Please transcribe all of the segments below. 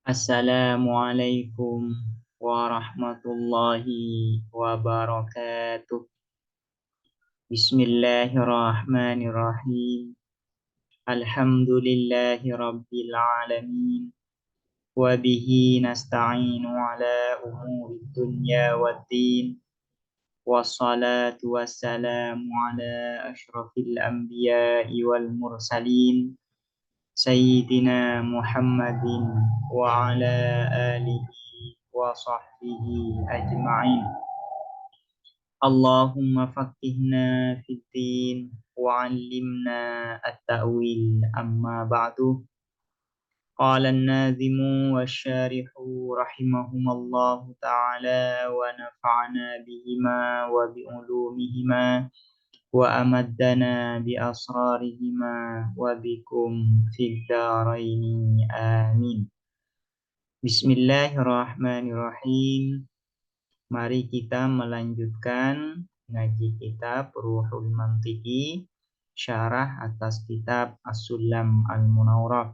Assalamualaikum warahmatullahi wabarakatuh. Bismillahirrahmanirrahim. Alhamdulillahi rabbil alamin. Wa bihi nasta'inu ala umuri dunya waddin. Wassalatu wassalamu ala ashrafil anbiya'i wal mursalin. Sayyidina Muhammadin wa ala alihi wa sahbihi ajma'in. Allahumma faqihna fid din wa 'allimna at-ta'wil amma ba'du. Qala an-nazimu wasy-syarihu rahimahumallahu ta'ala wa nafa'ana bihima wa bi ulumihima wa amaddana bi asrarihima wa bikum fid dharaini amin. Bismillahirrahmanirrahim. Mari kita melanjutkan ngaji kitab Ruhul Mantiki, syarah atas kitab As-Sulam Al-Munawwarah.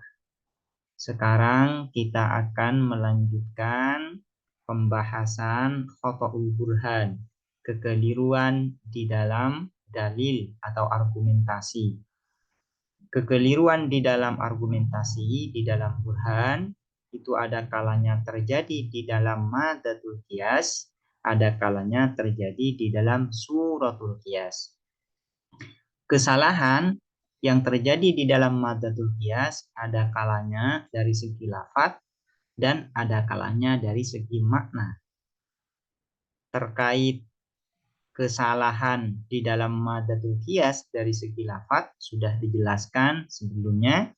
Sekarang kita akan melanjutkan pembahasan Khata'ul Burhan, kekeliruan di dalam dalil atau argumentasi. Kekeliruan di dalam argumentasi, di dalam burhan, itu ada kalanya terjadi di dalam madatul qiyas, ada kalanya terjadi di dalam suratul qiyas. Kesalahan yang terjadi di dalam madatul qiyas ada kalanya dari segi lafadz dan ada kalanya dari segi makna. Terkait kesalahan di dalam madatul qiyas dari segi lafadz sudah dijelaskan sebelumnya.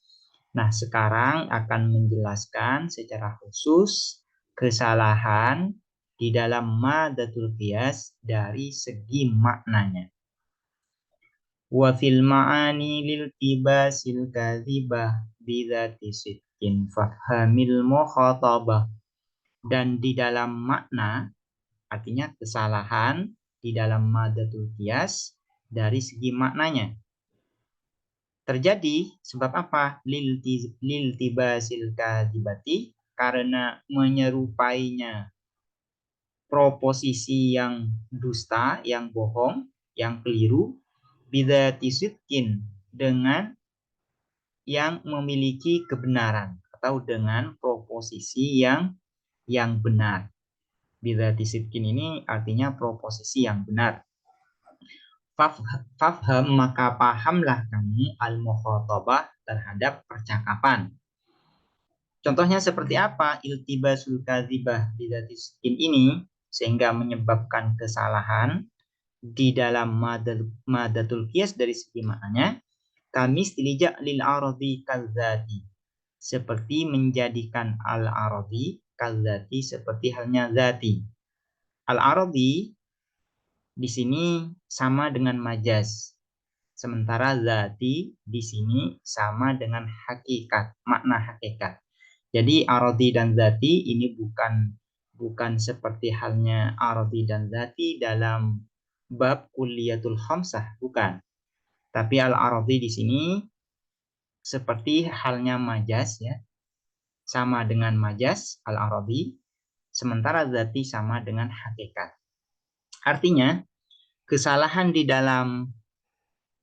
Nah, sekarang akan menjelaskan secara khusus kesalahan di dalam madatul qiyas dari segi maknanya. Wa fil ma'ani lil tibasil kadzibah bidzati sidqin fahhamil mukhatabah. Dan di dalam makna, artinya kesalahan di dalam madatul qiyas dari segi maknanya. Terjadi sebab apa? Lil tibasil kadzibati, karena menyerupainya proposisi yang dusta, yang bohong, yang keliru, bidzati sidqin, dengan yang memiliki kebenaran atau dengan proposisi yang benar. Bidzati sidqin ini artinya proposisi yang benar. Fafham, maka pahamlah kamu al-mukhatabah, terhadap percakapan. Contohnya seperti apa? Iltibasul kadzibah bidzati sidqin ini sehingga menyebabkan kesalahan di dalam madatul qiyas dari segi maknanya. Kami istilija lil aradi kadzati, seperti menjadikan al-aradi kadzati, seperti halnya zati. Al-aradi di sini sama dengan majaz, sementara zati di sini sama dengan hakikat, makna hakikat. Jadi aradi dan zati ini bukan seperti halnya aradi dan zati dalam bab kulliyatul khamsah, bukan. Tapi al-aradi di sini seperti halnya majaz, ya, sama dengan majaz al-aradi, sementara zati sama dengan hakikat. Artinya kesalahan di dalam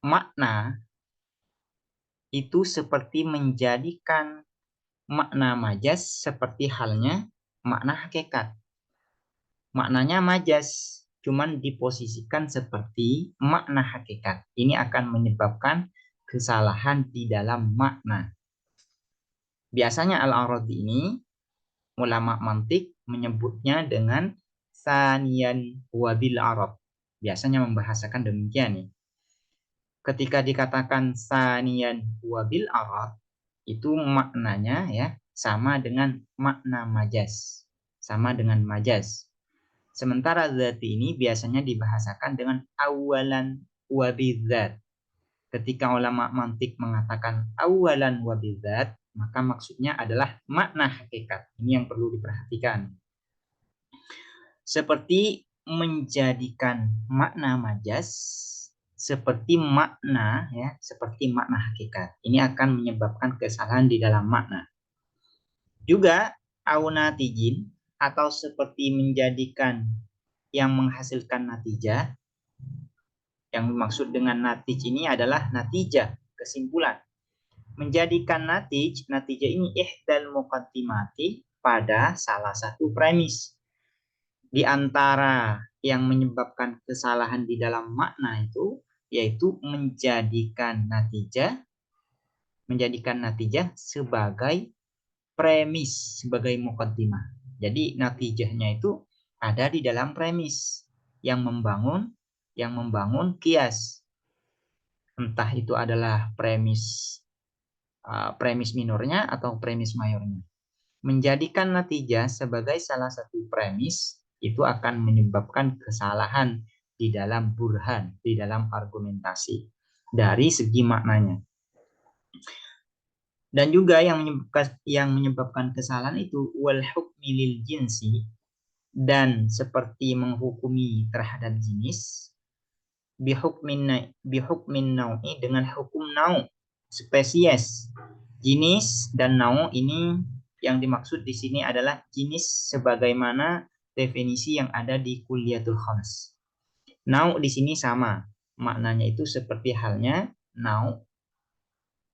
makna itu seperti menjadikan makna majaz seperti halnya makna hakikat. Maknanya majaz, cuman diposisikan seperti makna hakikat. Ini akan menyebabkan kesalahan di dalam makna. Biasanya al-aradi ini ulama mantik menyebutnya dengan saniyan wabil arad. Biasanya membahasakan demikian nih. Ketika dikatakan saniyan wabil arad, itu maknanya ya sama dengan makna majaz, sama dengan majaz. Sementara zati ini biasanya dibahasakan dengan awalan wabidzat. Ketika ulama mantik mengatakan awalan wabidzat, maka maksudnya adalah makna hakikat. Ini yang perlu diperhatikan. Seperti menjadikan makna majaz seperti makna, ya, seperti makna hakikat. Ini akan menyebabkan kesalahan di dalam makna. Juga au natijin, atau seperti menjadikan yang menghasilkan natijah. Yang dimaksud dengan natij ini adalah natijah, kesimpulan. Menjadikan natijah ini ihdal muqaddimati pada salah satu premis. Di antara yang menyebabkan kesalahan di dalam makna itu, yaitu menjadikan natijah sebagai premis, sebagai muqaddimah. Jadi natijahnya itu ada di dalam premis yang membangun kias. Entah itu adalah premis minornya atau premis mayornya. Menjadikan natijah sebagai salah satu premis itu akan menyebabkan kesalahan di dalam burhan, di dalam argumentasi dari segi maknanya. Dan juga yang menyebabkan kesalahan itu wal hukmi lil jinsi, dan seperti menghukumi terhadap jenis, bihukmin nau'i, dengan hukum nau, spesies. Jenis dan nau ini yang dimaksud di sini adalah jenis sebagaimana definisi yang ada di Kulliyatul Khams. Nau di sini sama, maknanya itu seperti halnya nau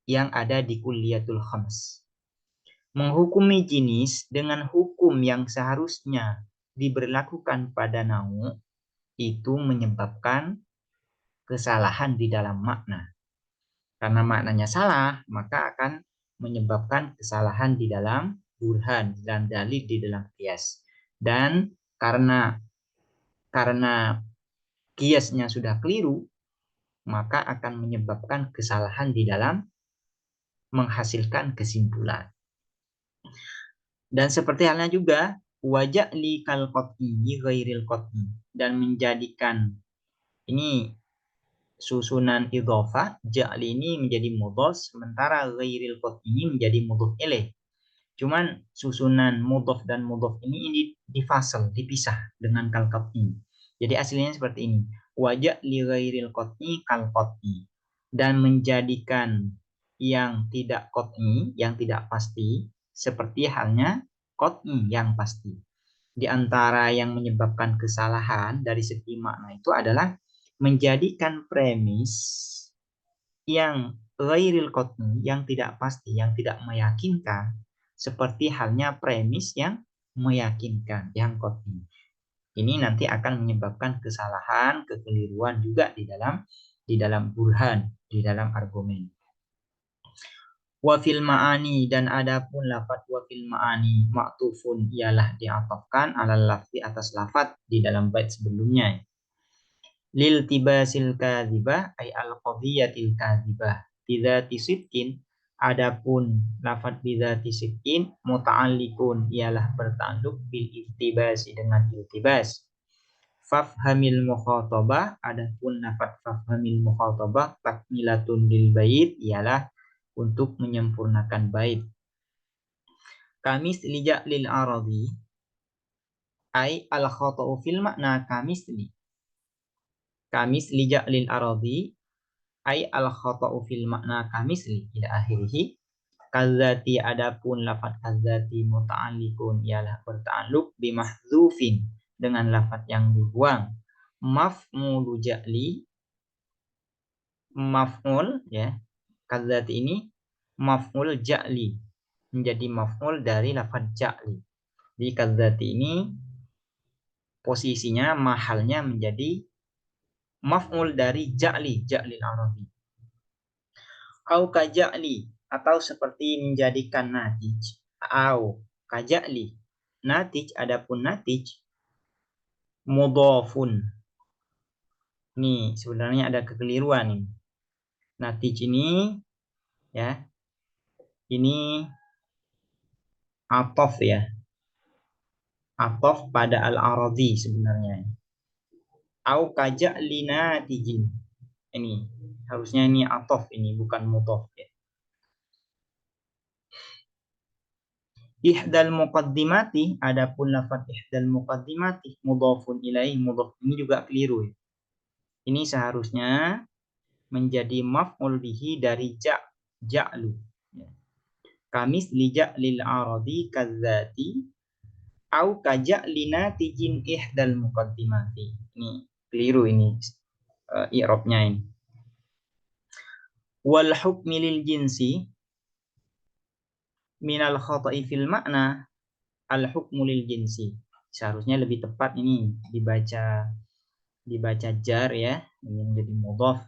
yang ada di Kulliyatul Khams. Menghukumi jenis dengan hukum yang seharusnya diberlakukan pada nau itu menyebabkan kesalahan di dalam makna. Karena maknanya salah, maka akan menyebabkan kesalahan di dalam burhan, dan dalil, di dalam kias. Dan karena kiasnya sudah keliru, maka akan menyebabkan kesalahan di dalam menghasilkan kesimpulan. Dan seperti halnya juga wajah li kal qat'i ghairil qat'i, dan menjadikan ini susunan idhofah, ja'li ini menjadi mudhof, sementara ghairil qat'i ini menjadi mudhof ilaih. Cuman susunan mudhof dan mudhof ini difasal, dipisah dengan kal qat'i. Jadi aslinya seperti ini. Wajah li ghairil qat'i kal qat'i, dan menjadikan yang tidak qat'i, yang tidak pasti, seperti halnya qat'i yang pasti. Di antara yang menyebabkan kesalahan dari segi makna itu adalah menjadikan premis yang ghairil qat'i, yang tidak pasti, yang tidak meyakinkan, seperti halnya premis yang meyakinkan, yang qat'i. Ini nanti akan menyebabkan kesalahan, kekeliruan juga di dalam burhan, di dalam argumen. Wa fil ma'ani, dan adapun lafaz wa fil ma'ani maktufun ialah diatofkan ala lafzi atas lafaz di dalam bait sebelumnya. Lil tibasil kadzibah ay al qadhiyatil kadzibah bidzati sidqin, adapun lafaz bidzati sidqin muta'alliqun ialah bertakluk bil iltibasi, dengan iltibas. Fafhamil mukhatabah, adapun lafaz fafhamil mukhatabah takmilatun lil bait ialah untuk menyempurnakan bait. Kamis lija lil aradi ay al khata'u fil makna kamisli. Kamis lija lil aradi ay al khata'u fil makna kamisli ila akhirih. Kadzati, adapun lafaz kadzati muta'alliqun ialah berta'alluq bi mahdzufin, dengan lafaz yang dibuang. Maf'ulu ja'li, maf'ul ya, kadzati ini maf'ul ja'li, menjadi maf'ul dari lafaz ja'li. Di kadzati ini posisinya mahalnya menjadi maf'ul dari ja'li, ja'lil arabi. Au kaja'li, atau seperti menjadikan natij. Au kaja'li, natij, adapun natij mudhafun. Nih sebenarnya ada kekeliruan ini. Natij ini ya, ini atof ya, atof pada al-aradi sebenarnya. Au kaja'li natijin, ini harusnya ini atof, ini bukan mudhaf ya. Ihdal muqaddimati, adapun lafaz ihdal muqaddimati mudhafun ilaih, mudhaf ini juga keliru ya. Ini seharusnya menjadi maf'ul bihi dari ja'lu ya. Kamis lijak lil aradi kadzati au kajak lina tijin ihdal muqaddimati. Ini keliru ini i'rabnya ini. Wal hukmi lil jinsi minal khata'i fil makna al hukmu lil jinsi. Seharusnya lebih tepat ini dibaca jar ya, ini menjadi mudhaf.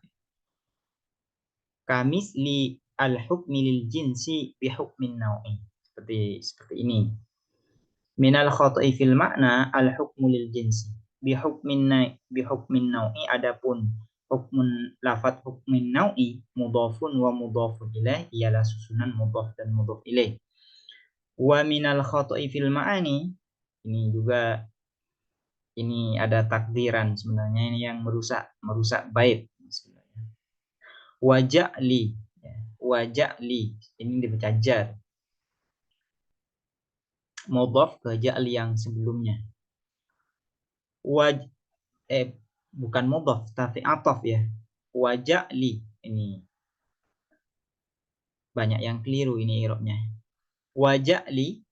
Kamis li al hukmi lil jinsi bi hukmin nau'i. Seperti ini. Minal khata'i fil makna al hukmu lil jinsi bi hukmin nau'i, adapun hukmun lafat hukmin nau'i mudhafun wa mudhafun ilaih ialah susunan mudhaf dan mudhaf ilaih. Wa minal khata'i fil ma'ani, ini juga ini ada takdiran sebenarnya, ini yang merusak bait sebenarnya. Waja'li ini dibaca jar, mudhaf ke ja'li yang sebelumnya. Bukan mudhaf tapi ataf ya. Waja'li, ini banyak yang keliru ini i'rabnya. Waja'li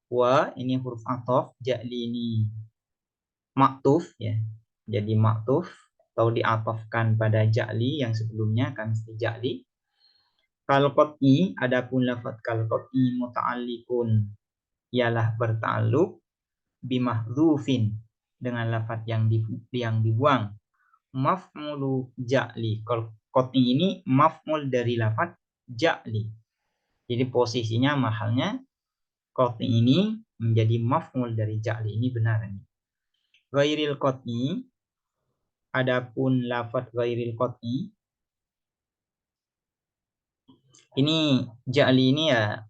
wa ini huruf ataf, ja'li ini maktuf ya. Jadi maktuf atau diatafkan pada ja'li yang sebelumnya, kan mesti ja'li. Kal qat'i, adapun lafaz kal qat'i muta'alliqun ialah berta'alluq bimahdzufin dengan lafaz yang dibuang. Maf'ulu ja'li. Kal qat'i ini maf'ul dari lafaz ja'li. Jadi posisinya mahalnya qat'i ini menjadi maf'ul dari ja'li, ini benar ini. Ghairil qat'i, adapun lafaz ghairil qat'i ini ja'li ini ya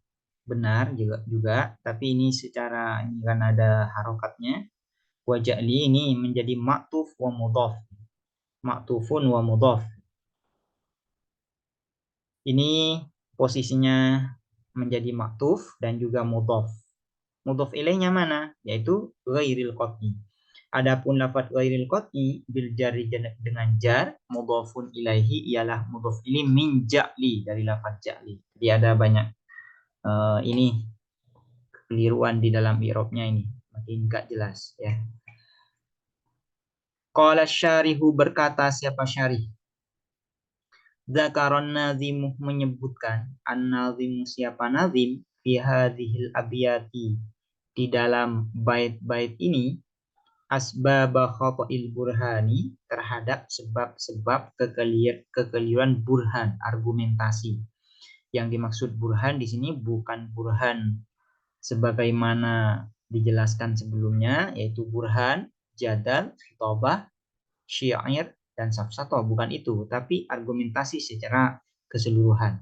benar juga, tapi ini secara ini kan ada harokatnya. Wa ja'li ini menjadi ma'tuf wa mudhaf. Ma'tufun wa mudhaf. Ini posisinya menjadi ma'tuf dan juga mudhaf. Mudhaf ilaihnya mana? Yaitu ghairil qat'i. Adapun lafaz ghairil qat'i bil jarri dengan jar, mudhafun ilaihi ialah mudhaf ini min ja'li, dari lafaz ja'li. Jadi ada banyak ini kekeliruan di dalam i'rabnya, ini makin enggak jelas ya. Qala syarihu, berkata siapa syarih? Zakaron nazimu, menyebutkan, an-nazimu siapa nazim, fi hadhil abiyati, di dalam bait-bait ini, asbaba khata'il burhani, terhadap sebab-sebab kekeliruan burhan, argumentasi. Yang dimaksud burhan di sini bukan burhan sebagaimana dijelaskan sebelumnya, yaitu burhan, jadal, khitabah, syair, dan safsatoh. Bukan itu, tapi argumentasi secara keseluruhan.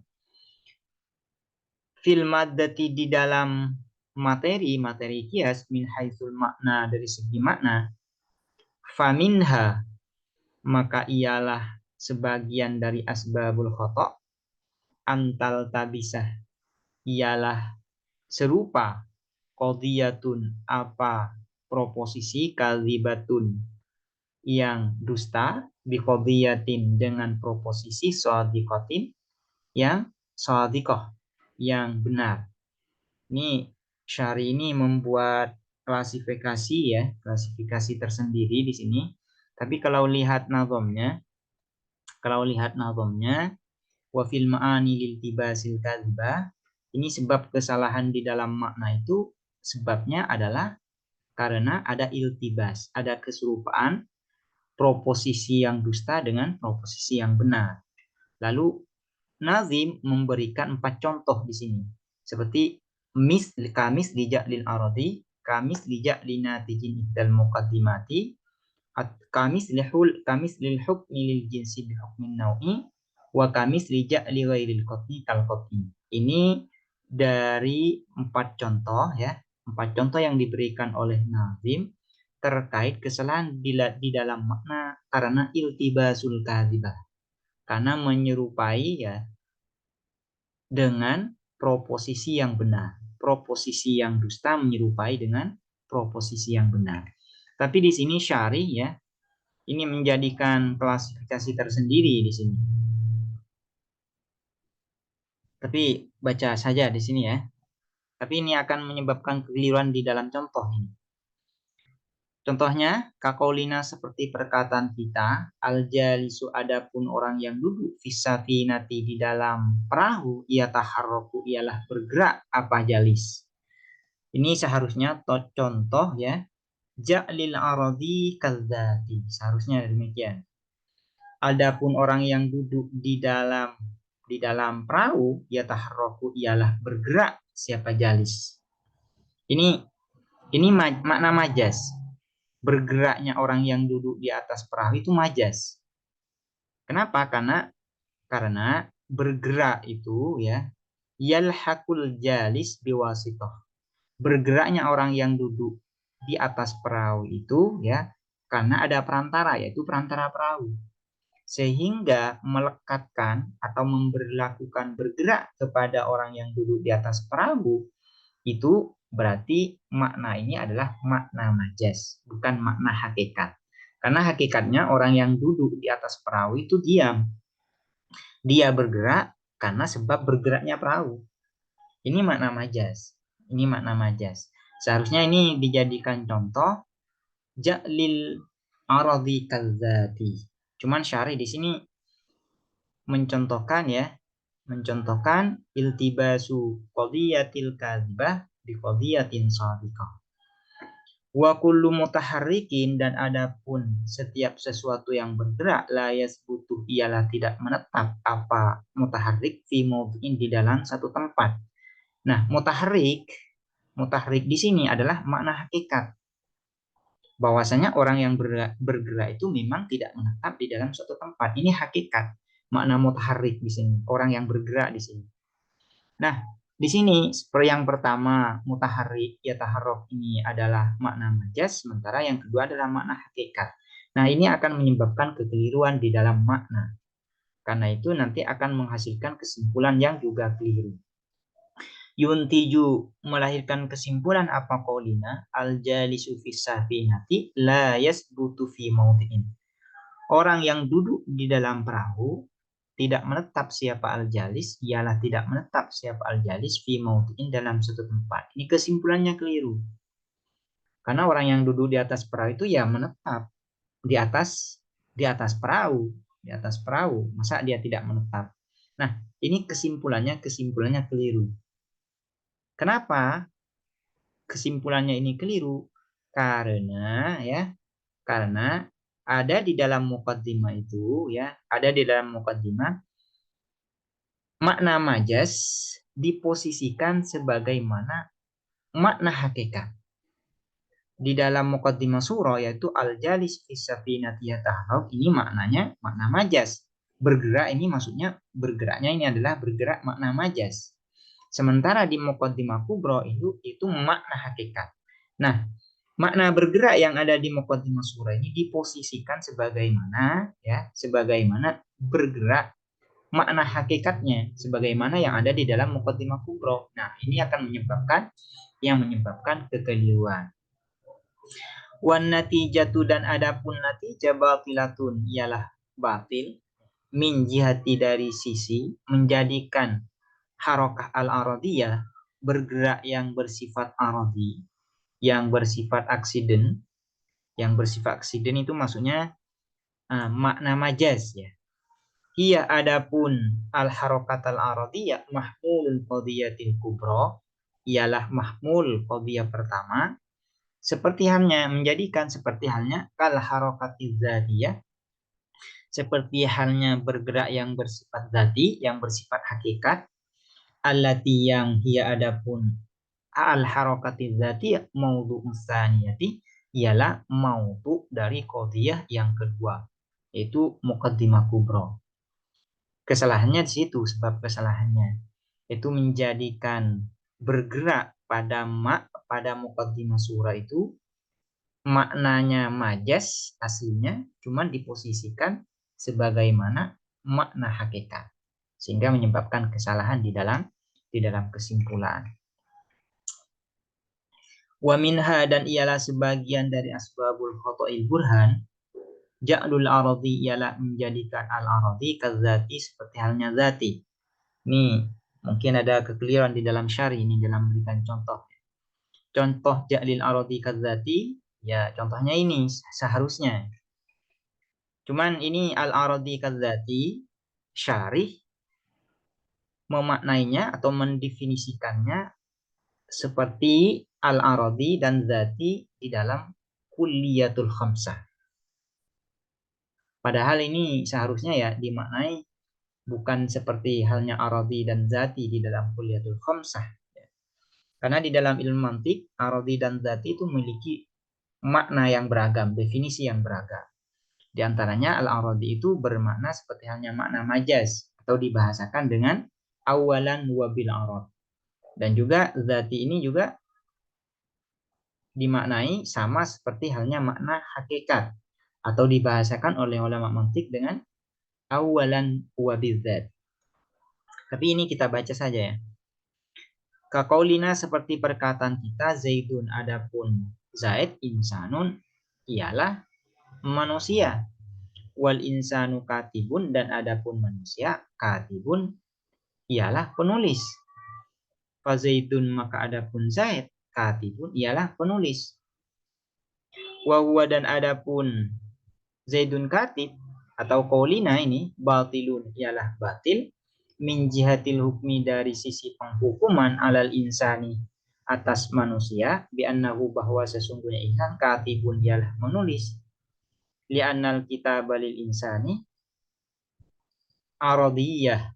Fil maddati, di dalam materi kias, min haitsul makna, dari segi makna, faminha, maka ialah sebagian dari asbabul khata', antal tabisah, ialah serupa, qadiyatun, apa proposisi, kadzibatun, yang dusta, biqadiyatin, dengan proposisi, shadiqatin, yang shadiqah, yang benar. Ini Syari ini membuat klasifikasi ya, klasifikasi tersendiri di sini. Tapi kalau lihat nazomnya, wa fil ma'ani lil tibasil kadzibah, ini sebab kesalahan di dalam makna itu sebabnya adalah karena ada iltibas, ada keserupaan proposisi yang dusta dengan proposisi yang benar. Lalu nazim memberikan 4 contoh di sini. Seperti kamis lijak lil aradi, kamis lijak linatijin ihdal muqaddimati, kamis lil hukmi lil jinsi bi hukmin nau'i, wa kamis lijak li ghairil qat'i kal qat'i. Ini dari 4 contoh ya, 4 contoh yang diberikan oleh nazim terkait kesalahan di dalam makna karena iltibasul kadzibah, karena menyerupai ya dengan proposisi yang benar. Proposisi yang dusta menyerupai dengan proposisi yang benar. Tapi di sini syarih ya, ini menjadikan klasifikasi tersendiri di sini. Tapi baca saja di sini ya. Tapi ini akan menyebabkan kekeliruan di dalam contoh ini. Contohnya, kakolina seperti perkataan kita, al-jalisu adapun orang yang duduk fisafinati di dalam perahu, ia taharroku ialah bergerak apa jalis. Ini seharusnya contoh ya, ja'lil aradi kadzati. Seharusnya demikian. Adapun orang yang duduk di dalam perahu, ia taharroku ialah bergerak siapa jalis. Ini makna majas. Bergeraknya orang yang duduk di atas perahu itu majas. Kenapa? Karena bergerak itu ya yalhaqul jalis biwasitoh. Bergeraknya orang yang duduk di atas perahu itu ya karena ada perantara, yaitu perantara perahu. Sehingga melekatkan atau memberlakukan bergerak kepada orang yang duduk di atas perahu itu berarti makna ini adalah makna majas, bukan makna hakikat. Karena hakikatnya orang yang duduk di atas perahu itu diam. Dia bergerak karena sebab bergeraknya perahu. Ini makna majas. Ini makna majas. Seharusnya ini dijadikan contoh ja'lil aradi kadzati. Cuman syari di sini mencontohkan iltibasu qadiyatil kadzibah bi qadiyatin shadiqah. Wa kullu mutaharrikin dan adapun setiap sesuatu yang bergerak la yasbutu ialah tidak menetap apa mutaharrik fi mawdi'in di dalam satu tempat. Nah, mutaharrik di sini adalah makna hakikat. Bahwasanya orang yang bergerak itu memang tidak menetap di dalam suatu tempat. Ini hakikat. Makna mutaharrik di sini, orang yang bergerak di sini. Nah, di sini yang pertama mutaharrik ya taharruk ini adalah makna majas, sementara yang kedua adalah makna hakikat. Nah, ini akan menyebabkan kekeliruan di dalam makna. Karena itu nanti akan menghasilkan kesimpulan yang juga keliru. Yuntiju melahirkan kesimpulan apa qaulina al-jalisu fi safinati la yasbutu fi mawdi'in. Orang yang duduk di dalam perahu tidak menetap siapa al-jalis, ialah tidak menetap siapa al-jalis fi mawdi'in dalam satu tempat. Ini kesimpulannya keliru. Karena orang yang duduk di atas perahu itu ya menetap di atas perahu. Masa dia tidak menetap? Nah, ini kesimpulannya keliru. Kenapa kesimpulannya ini keliru? Karena ada di dalam muqaddimah itu ya, makna majas diposisikan sebagaimana makna hakikat. Di dalam muqaddimah surah yaitu al-jalis fi safinati yataharrak, ini maknanya makna majas. Bergerak ini maksudnya bergeraknya ini adalah bergerak makna majas. Sementara di muqaddimah kubra itu makna hakikat. Nah, makna bergerak yang ada di muqaddimah surah ini diposisikan sebagaimana bergerak makna hakikatnya sebagaimana yang ada di dalam muqaddimah kubra. Nah, ini akan menyebabkan kekeliruan. Wan natijatu dan adapun natijah batilatun ialah batil min jihati dari sisi menjadikan harokah al-aradiyah bergerak yang bersifat aradi, yang bersifat aksiden. Yang bersifat aksiden itu maksudnya makna majaz ya. Ia adapun al-harokat al-aradiyah mahmulul qadiyatil kubra ialah mahmul qadiyah pertama seperti halnya kal harokatiz zatiyah, seperti halnya bergerak yang bersifat zati, yang bersifat hakikat, allati yang hiya adapun al harokatiz zatiyah maudhu'un tsaniyati ialah maudhu' dari qadiyah yang kedua, yaitu muqaddimah kubra. Kesalahannya di situ, sebab kesalahannya itu menjadikan bergerak pada muqaddimah surah itu maknanya majas aslinya cuma diposisikan sebagaimana makna hakikat, sehingga menyebabkan kesalahan di dalam kesimpulan. Wa minha dan ialah sebagian dari asbabul khotoil burhan ja'lul aradi ialah menjadikan al aradi kadzati seperti halnya zati. Ini Mungkin ada kekeliruan di dalam syari ini dalam memberikan contoh. Contoh ja'lil aradi kadzati, ya contohnya ini seharusnya. Cuman ini al-aradi kadzati syarih memaknainya atau mendefinisikannya seperti al-aradi dan zati di dalam kulliyatul khamsah. Padahal ini seharusnya ya dimaknai bukan seperti halnya aradi dan zati di dalam kulliyatul khamsah. Karena di dalam ilmu mantik, aradi dan zati itu memiliki makna yang beragam, definisi yang beragam. Di antaranya al-aradi itu bermakna seperti halnya makna majaz atau dibahasakan dengan awalan wa bil arad. Dan juga zati ini juga dimaknai sama seperti halnya makna hakikat atau dibahasakan oleh ulama mantik dengan awalan wa bidzat. Tapi ini kita baca saja ya. Kaqaulina seperti perkataan kita Zaidun, adapun Zaid insanun ialah manusia. Wal insanu katibun, dan adapun manusia katibun ialah penulis. Fa Zaidun, maka adapun Zaid katibun ialah penulis. Wa huwa, dan adapun Zaidun katib atau qaulina ini batilun ialah batil min jihatil hukmi, dari sisi penghukuman alal insani atas manusia, bi annahu, bahwa sesungguhnya insan katibun ialah menulis, li annal kitaba lil insani aradiyah,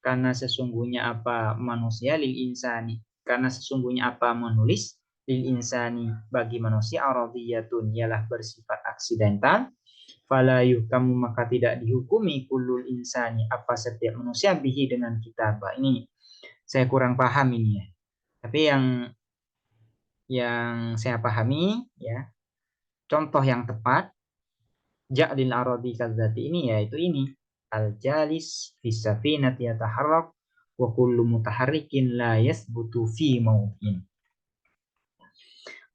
karena sesungguhnya apa manusia, lil insani, karena sesungguhnya apa menulis, lil insani bagi manusia, aradiyatun ialah bersifat aksidental, fala yuhkamu, maka tidak dihukumi, kullul insani apa setiap manusia, bihi dengan kitab. Ini saya kurang paham ini ya. Tapi yang saya pahami ya, contoh yang tepat ja'lil aradi kadzati ini yaitu ini al jalis fi safinati yataharrak wa kullu mutaharrikin la yasbutu fi mawdin.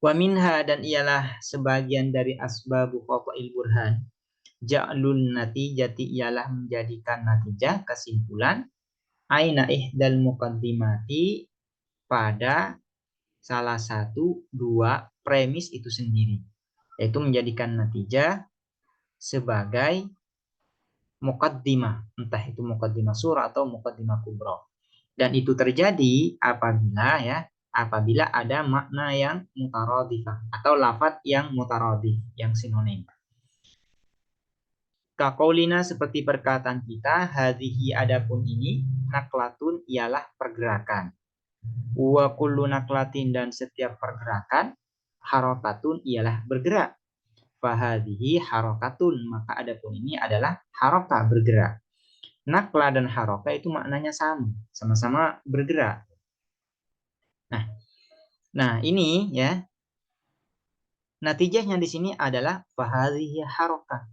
Wa minha, dan ialah sebagian dari asbabu qata'il burhan, ja'lun natijati ialah menjadikan natijah kesimpulan, aina ihdal muqaddimati pada salah satu dua premis itu sendiri, yaitu menjadikan natijah sebagai muqaddimah, entah itu muqaddimah surah atau muqaddimah kubra. Dan itu terjadi apabila ada makna yang mutaradifah atau lafadz yang mutaradif, yang sinonim. Kaqaulina seperti perkataan kita, hadhihi adapun ini, naklatun ialah pergerakan. Wa kullu naklatin, dan setiap pergerakan, harokatun ialah bergerak. Fahadhihi harokatun, maka adapun ini adalah haroka, bergerak. Nakla dan haroka itu maknanya sama-sama bergerak. Nah ini ya, natijahnya di sini adalah fahadhihi haroka.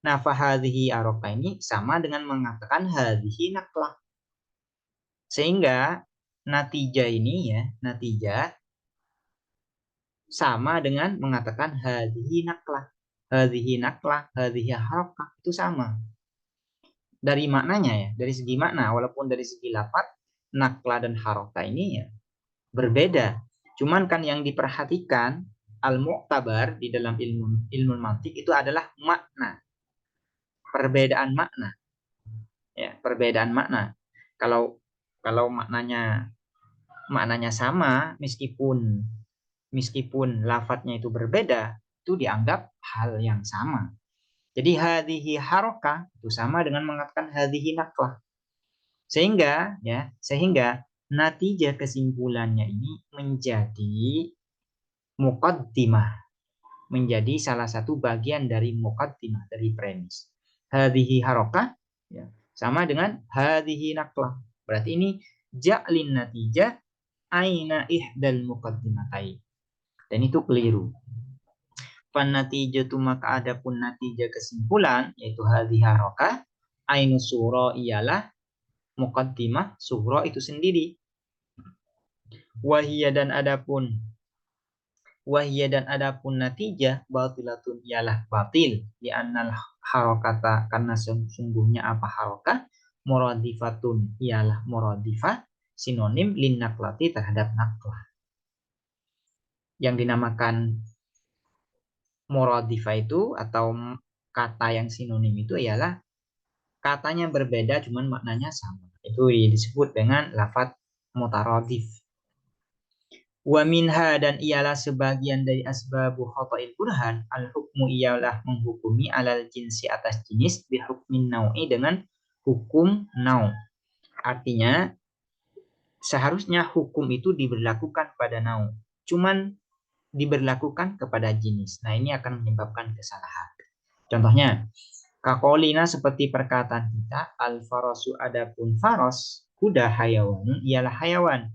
Nah, fahadhihi haroka ini sama dengan mengatakan hadhihi naklah. Sehingga natijah ini ya, natijah sama dengan mengatakan hadhihi naklah. Hadhihi naklah, hadhihi haroka, itu sama. Dari maknanya ya, dari segi makna, walaupun dari segi lafaz naklah dan haroka ini ya berbeda. Cuman kan yang diperhatikan al-mu'tabar di dalam ilmu mantik itu adalah makna. Perbedaan makna. Ya, perbedaan makna. Kalau maknanya sama, meskipun lafadznya itu berbeda, itu dianggap hal yang sama. Jadi hadhihi haroka itu sama dengan mengatakan hadhihi naklah. Sehingga natijah kesimpulannya ini menjadi muqaddimah, menjadi salah satu bagian dari muqaddimah, dari premis. Hadhihi haroka ya, sama dengan hadhihi naklah. Berarti ini ja'lin natijah aina ihdal muqaddimatai. Dan itu keliru. Fan natijatu, maka adapun natijah kesimpulan yaitu hadhihi haroka, ainu surah ialah muqaddimah surah itu sendiri. Wahiyya, dan adapun natijah batilatun ialah batil, di annal harokata, karena sesungguhnya apa harokah, Muradifatun ialah muradifah, sinonim lin naklati terhadap naklah. Yang dinamakan muradifah itu atau kata yang sinonim itu ialah katanya berbeda cuman maknanya sama. Itu disebut dengan lafadz mutaradif. Wa minha dan ialah sebagian dari asbabu khata'il burhan al-hukmu ialah menghukumi alal jinsi atas jenis bihukmin nau'i dengan hukum nau'. Artinya seharusnya hukum itu diberlakukan pada nau', cuman diberlakukan kepada jenis. Nah, ini akan menyebabkan kesalahan. Contohnya, kakolina seperti perkataan kita, al-farasu adapun faros, kuda hayawanun ialah hayawan.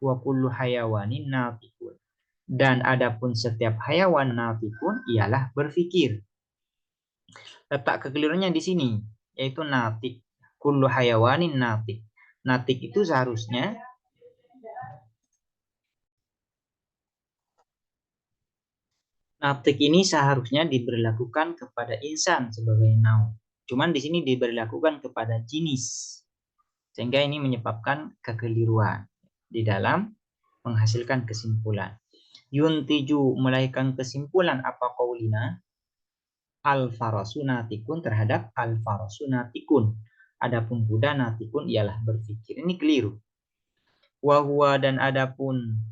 Wa kullu hayawanin natikun. Dan adapun setiap hayawan natikun ialah berpikir. Letak kekeliruannya di sini, yaitu natik. Kullu hayawanin natik. Natik itu seharusnya natik ini seharusnya diberlakukan kepada insan sebagai naum. Cuman di sini diberlakukan kepada jenis. Sehingga ini menyebabkan kekeliruan di dalam menghasilkan kesimpulan. Yuntiju melahirkan kesimpulan apa qaulina al-farasu natikun terhadap al-farasu natikun. Adapun kuda natikun ialah berpikir. Ini keliru. Wahwa dan adapun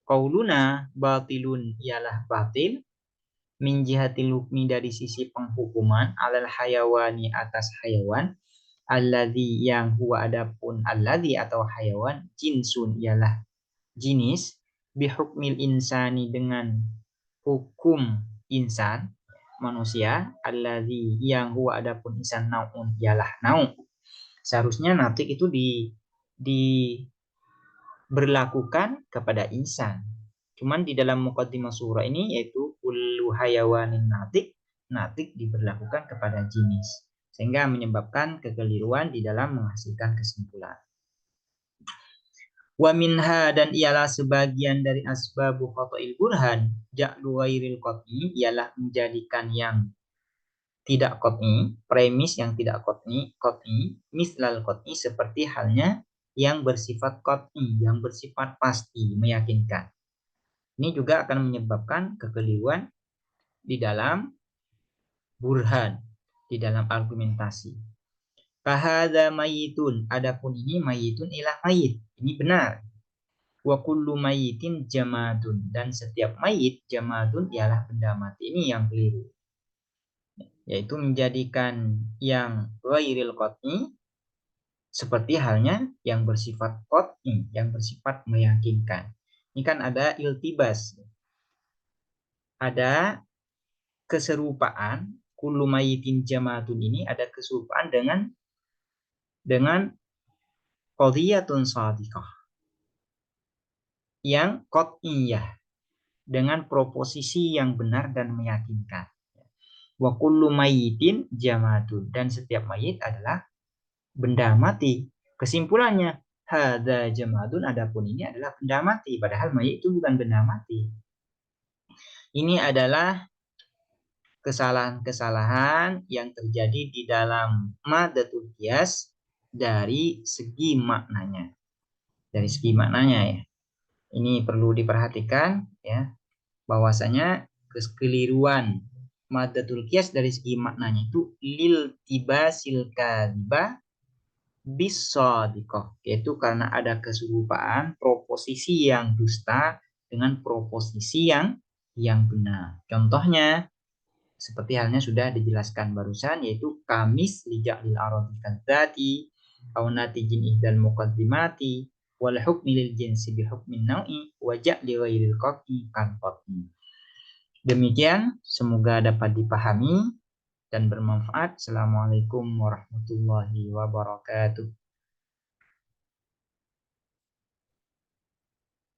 qauluna batilun ialah batil min jihatil hukmi dari sisi penghukuman alal hayawani atas hayawan. Alladzi yang huwa adapun alladzi atau hayawan jinsun ialah jenis bihukmil insani dengan hukum insan manusia alladzi yang huwa adapun insan naun ialah nau. Seharusnya natik itu diberlakukan kepada insan. Cuman di dalam muqaddimah surah ini yaitu kullu hayawanin natik diberlakukan kepada jenis. Sehingga menyebabkan kekeliruan di dalam menghasilkan kesimpulan. Wa minha dan ialah sebagian dari asbabu khata'il burhan ja'lu ghairil qat'i ialah menjadikan yang tidak qat'i, premis yang tidak qat'i, mislal qat'i seperti halnya yang bersifat qat'i, yang bersifat pasti, meyakinkan. Ini juga akan menyebabkan kekeliruan di dalam burhan, di dalam argumentasi. Fahadha mayitun. Adapun ini mayitun ialah mayit. Ini benar. Wa kullu mayitin jamadun. Dan setiap mayit jamadun ialah benda mati. Ini yang keliru. Yaitu menjadikan yang ghairil qat'i seperti halnya yang bersifat qat'i, yang bersifat meyakinkan. Ini kan ada iltibas. Ada keserupaan. Kullu mayitin jamadun ini ada keserupaan dengan qadhiyatun shadiqah yang qat'iyah dengan proposisi yang benar dan meyakinkan. Wa kullu mayyitin jamadun dan setiap mayit adalah benda mati. Kesimpulannya hadza jamadun adapun ini adalah benda mati padahal mayit itu bukan benda mati. Ini adalah kesalahan-kesalahan yang terjadi di dalam maddatul qiyas dari segi maknanya. Dari segi maknanya ya. Ini perlu diperhatikan ya, bahwasanya kekeliruan maddatul qiyas dari segi maknanya itu lil tibasil kadhiba bisadiqah, yaitu karena ada keserupaan proposisi yang dusta dengan proposisi yang benar. Contohnya seperti halnya sudah dijelaskan barusan, yaitu kamis lija'lil aradi kadzati aw natijin ihdal muqaddimati wal hukmi lil jinsi bi hukmin nau'i wa ja'li ghairil qat'i kan qat'i. Demikian, semoga dapat dipahami dan bermanfaat. Assalamualaikum warahmatullahi wabarakatuh.